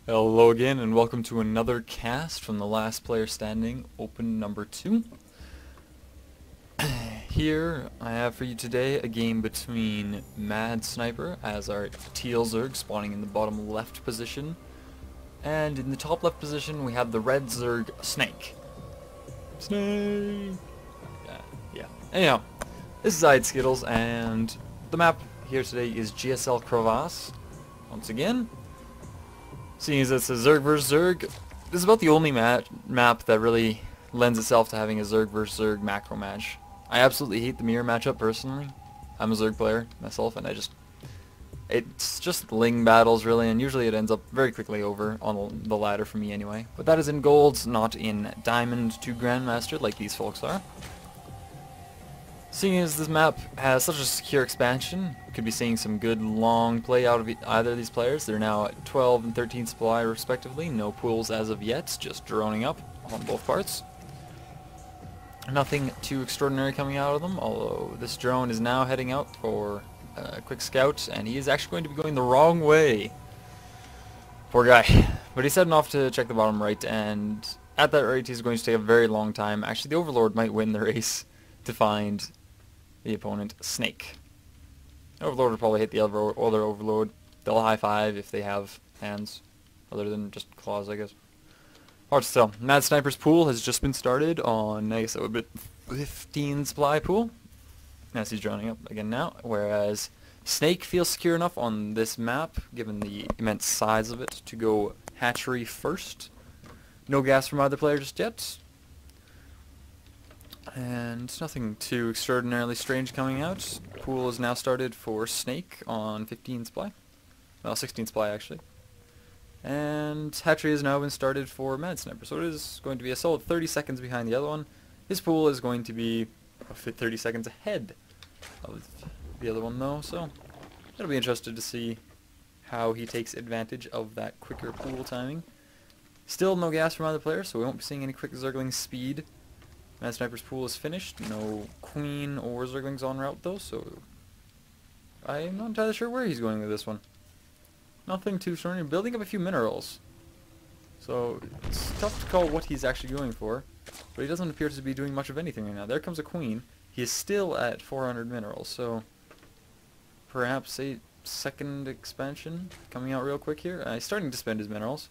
Hello again, and welcome to another cast from the Last Player Standing, Open number 2. Here, I have for you today a game between Madsniper as our teal Zerg spawning in the bottom left position, and in the top left position we have the red Zerg Snake. Snake! Yeah. Anyhow, this is Skittles, and the map here today is GSL Crevasse. Once again, seeing as it's a Zerg vs Zerg, this is about the only map that really lends itself to having a Zerg vs Zerg macro match. I absolutely hate the mirror matchup personally. I'm a Zerg player myself, and it's just Ling battles really, and usually it ends up very quickly over on the ladder for me anyway. But that is in Gold, not in Diamond to Grandmaster like these folks are. Seeing as this map has such a secure expansion, we could be seeing some good long play out of either of these players. They're now at 12 and 13 supply respectively. No pools as of yet, just droning up on both parts. Nothing too extraordinary coming out of them, although this drone is now heading out for a quick scout, and he is actually going to be going the wrong way. Poor guy. But he's heading off to check the bottom right, and at that rate he's going to take a very long time. Actually, the Overlord might win the race to find the opponent Snake. Overlord will probably hit the other Overlord. They'll high five if they have hands, other than just claws, I guess. Hard to tell. Madsniper's pool has just been started on, I guess that would be 15 supply pool. As he's droning up again now, whereas Snake feels secure enough on this map, given the immense size of it, to go hatchery first. No gas from either player just yet. And nothing too extraordinarily strange coming out. Pool is now started for Snake on 15 supply. Well, 16 supply actually. And hatchery has now been started for Madsniper, so it is going to be a solid 30 seconds behind the other one. His pool is going to be 30 seconds ahead of the other one though, so it'll be interesting to see how he takes advantage of that quicker pool timing. Still no gas from either player, so we won't be seeing any quick Zergling speed. Madsniper's pool is finished. No Queen or Zerglings en route though, so I'm not entirely sure where he's going with this one. Nothing too extraordinary. Building up a few minerals. So it's tough to call what he's actually going for, but he doesn't appear to be doing much of anything right now. There comes a Queen. He is still at 400 minerals, so perhaps a second expansion coming out real quick here. He's starting to spend his minerals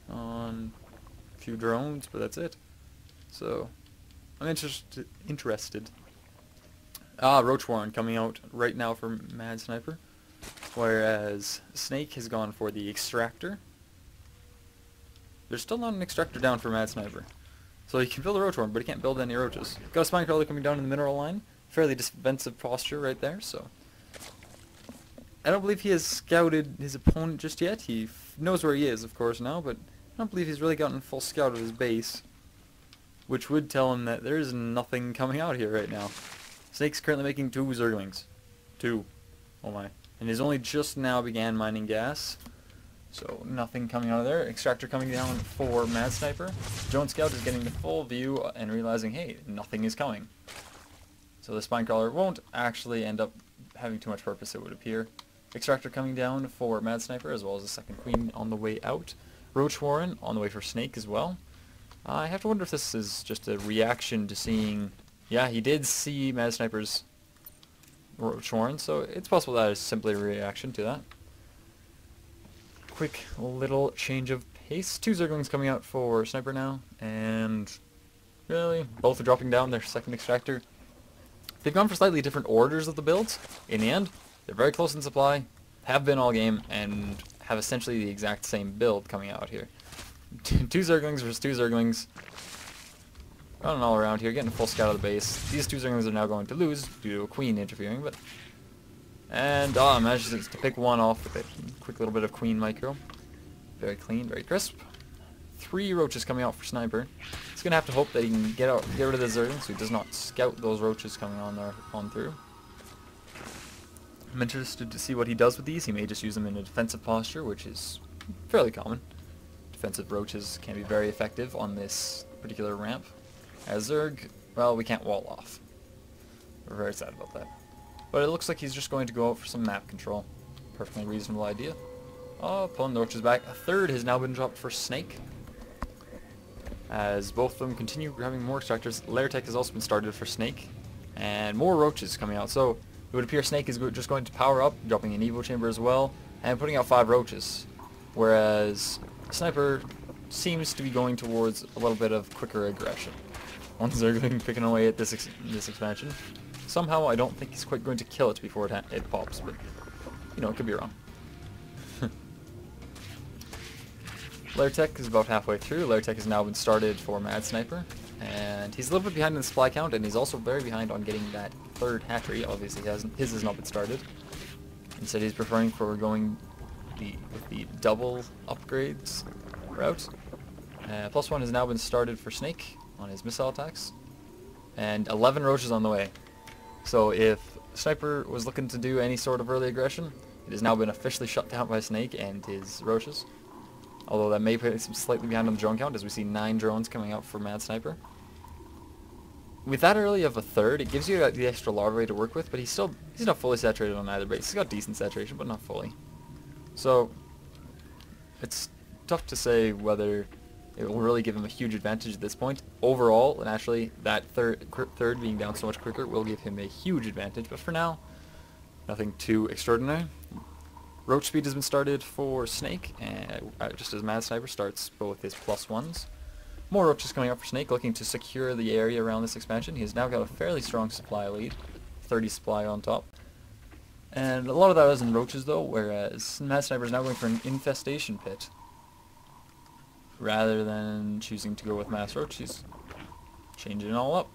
on a few drones, but that's it. So, I'm interested. Roach Warren coming out right now for Madsniper, whereas Snake has gone for the extractor. There's still not an extractor down for Madsniper. So he can build a Roach Warren, but he can't build any roaches. Got a Spine Crawler coming down in the mineral line. Fairly defensive posture right there, so I don't believe he has scouted his opponent just yet. He knows where he is, of course, now, but I don't believe he's really gotten full scout of his base, which would tell him that there is nothing coming out here right now. Snake's currently making 2 Zerglings. 2. Oh my. And he's only just now began mining gas. So nothing coming out of there. Extractor coming down for Madsniper. Drone Scout is getting the full view and realizing, hey, nothing is coming. So the Spine Crawler won't actually end up having too much purpose, it would appear. Extractor coming down for Madsniper, as well as a second Queen on the way out. Roach Warren on the way for Snake as well. I have to wonder if this is just a reaction to seeing... Yeah, he did see Madsniper's Roach Warren, so it's possible that is simply a reaction to that. Quick little change of pace. 2 Zerglings coming out for Sniper now, and really, both are dropping down their second extractor. They've gone for slightly different orders of the builds. In the end, they're very close in supply, have been all game, and have essentially the exact same build coming out here. 2 Zerglings versus 2 Zerglings. Running all around here, getting a full scout of the base. These 2 Zerglings are now going to lose due to a Queen interfering, but... And manages to pick one off with a quick little bit of Queen micro. Very clean, very crisp. 3 roaches coming out for Sniper. He's going to have to hope that he can get rid of the Zerglings so he does not scout those roaches coming on through. I'm interested to see what he does with these. He may just use them in a defensive posture, which is fairly common. Defensive roaches can be very effective on this particular ramp. As Zerg, well, we can't wall off. We're very sad about that. But it looks like he's just going to go out for some map control. Perfectly reasonable idea. Oh, pulling the roaches back. A third has now been dropped for Snake. As both of them continue grabbing more extractors, Lair Tech has also been started for Snake. And more roaches coming out. So it would appear Snake is just going to power up, dropping an Evo Chamber as well, and putting out 5 roaches. Whereas Sniper seems to be going towards a little bit of quicker aggression. Once they're picking away at this expansion. Somehow I don't think he's quite going to kill it before it pops, but you know, it could be wrong. Lair Tech is about halfway through. Lair Tech has now been started for Madsniper, and he's a little bit behind in the supply count, and he's also very behind on getting that third hatchery. Obviously, his has not been started. Instead, he's preferring for going with the double upgrades route. +1 has now been started for Snake on his missile attacks, and 11 roaches on the way. So if Sniper was looking to do any sort of early aggression, it has now been officially shut down by Snake and his roaches. Although that may put him slightly behind on the drone count, as we see 9 drones coming out for Madsniper. With that early of a third, it gives you the extra larvae to work with, but he's not fully saturated on either base. He's got decent saturation, but not fully. So it's tough to say whether it will really give him a huge advantage at this point. Overall, naturally, that third being down so much quicker will give him a huge advantage, but for now, nothing too extraordinary. Roach speed has been started for Snake, and just as Madsniper starts both his +1s. More roaches coming up for Snake, looking to secure the area around this expansion. He has now got a fairly strong supply lead, 30 supply on top. And a lot of that is in roaches though, whereas Madsniper is now going for an infestation pit. Rather than choosing to go with mass roach, he's changing it all up.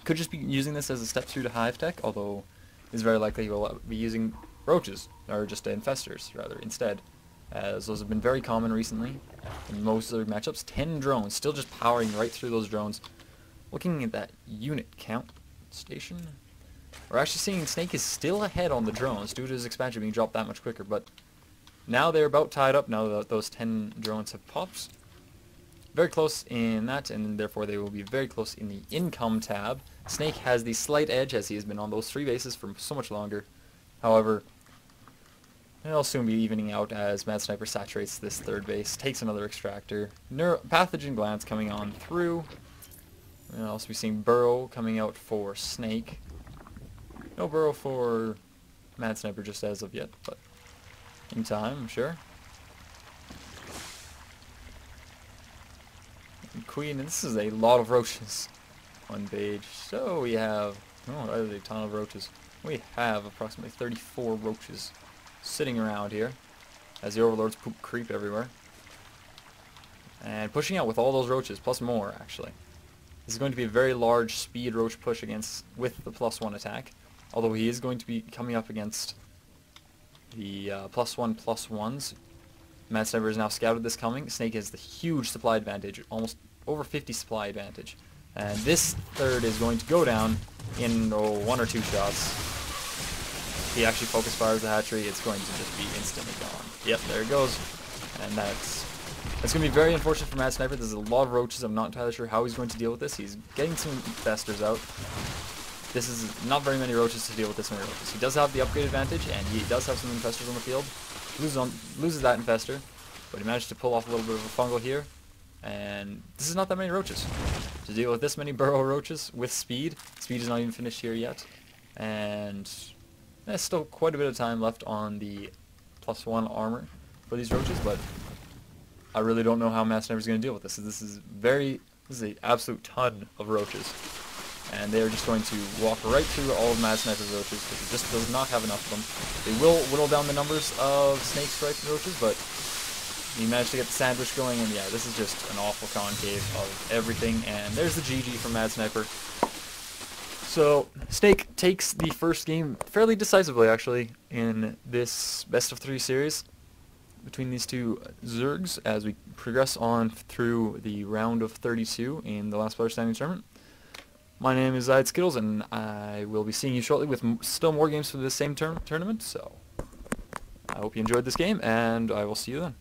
Could just be using this as a step through to hive tech, although it's very likely he will be using roaches, or just infestors rather, instead, as those have been very common recently in most of their matchups. 10 drones, still just powering right through those drones. Looking at that unit count station, we're actually seeing Snake is still ahead on the drones due to his expansion being dropped that much quicker, but now they're about tied up now that those 10 drones have popped. Very close in that, and therefore they will be very close in the income tab. Snake has the slight edge as he has been on those 3 bases for so much longer. However, it'll soon be evening out as Madsniper saturates this third base, takes another extractor. Pathogen glands coming on through. We'll also be seeing Burrow coming out for Snake. No Burrow for Madsniper just as of yet, but in time, I'm sure. And Queen, and this is a lot of roaches on page. So we have, oh, that is a ton of roaches. We have approximately 34 roaches sitting around here as the Overlords creep everywhere. And pushing out with all those roaches, plus more actually. This is going to be a very large speed roach push with the +1 attack. Although he is going to be coming up against the +1/+1s. Madsniper has now scouted this coming. Snake has the huge supply advantage, almost over 50 supply advantage. And this third is going to go down in 1 or 2 shots. If he actually focus fires the hatchery, it's going to just be instantly gone. Yep, there it goes. And that's going to be very unfortunate for Madsniper. There's a lot of roaches. I'm not entirely sure how he's going to deal with this. He's getting some infestors out. This is not very many roaches to deal with this many roaches. He does have the upgrade advantage, and he does have some infestors on the field. Loses that infestor, but he managed to pull off a little bit of a fungal here. And this is not that many roaches. To deal with this many burrow roaches with speed. Speed is not even finished here yet. And there's still quite a bit of time left on the +1 armor for these roaches, but I really don't know how Madsniper is going to deal with this. This is an absolute ton of roaches. And they are just going to walk right through all of Madsniper's roaches because he just does not have enough of them. They will whittle down the numbers of snake striped roaches, but he managed to get the sandwich going, and yeah, this is just an awful concave of everything. And there's the GG from Madsniper. So Snake takes the first game fairly decisively, actually, in this best-of-3 series between these two Zergs as we progress on through the round of 32 in the last player standing tournament. My name is Skittles, and I will be seeing you shortly with still more games for this same tournament, so I hope you enjoyed this game, and I will see you then.